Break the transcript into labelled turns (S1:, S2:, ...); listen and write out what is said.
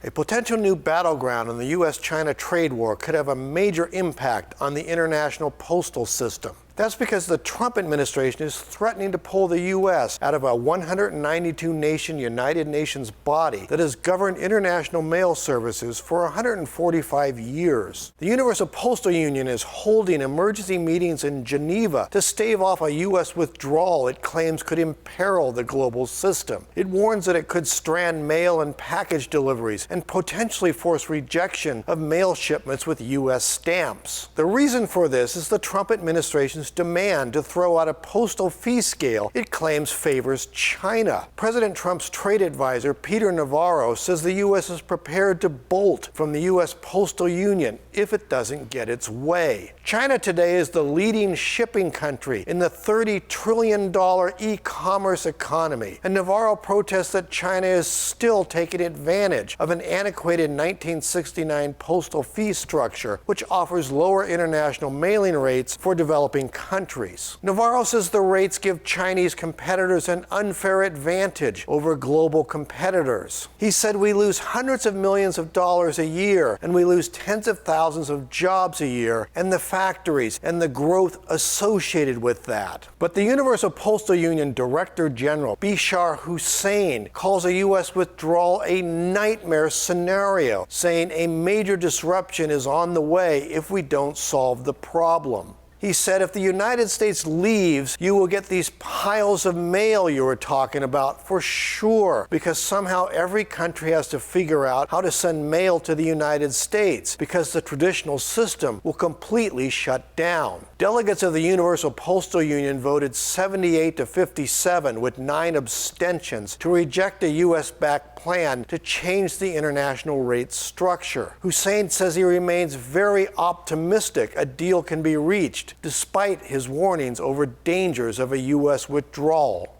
S1: A potential new battleground in the U.S.-China trade war could have a major impact on the international postal system. That's because the Trump administration is threatening to pull the U.S. out of a 192-nation United Nations body that has governed international mail services for 145 years. The Universal Postal Union is holding emergency meetings in Geneva to stave off a U.S. withdrawal it claims could imperil the global system. It warns that it could strand mail and package deliveries and potentially force rejection of mail shipments with U.S. stamps. The reason for this is the Trump administration's demand to throw out a postal fee scale it claims favors China. President Trump's trade advisor, Peter Navarro, says the U.S. is prepared to bolt from the U.S. Postal Union if it doesn't get its way. China today is the leading shipping country in the $30 trillion e-commerce economy, and Navarro protests that China is still taking advantage of an antiquated 1969 postal fee structure, which offers lower international mailing rates for developing countries. Navarro says the rates give Chinese competitors an unfair advantage over global competitors. He said we lose hundreds of millions of dollars a year, and we lose tens of thousands of jobs a year, and the factories and the growth associated with that. But the Universal Postal Union Director General, Bishar Hussain, calls a U.S. withdrawal a nightmare scenario, saying a major disruption is on the way if we don't solve the problem. He said, if the United States leaves, you will get these piles of mail you were talking about for sure, because somehow every country has to figure out how to send mail to the United States, because the traditional system will completely shut down. Delegates of the Universal Postal Union voted 78 to 57 with 9 abstentions to reject a U.S.-backed plan to change the international rate structure. Hussain says he remains very optimistic a deal can be reached, despite his warnings over dangers of a U.S. withdrawal.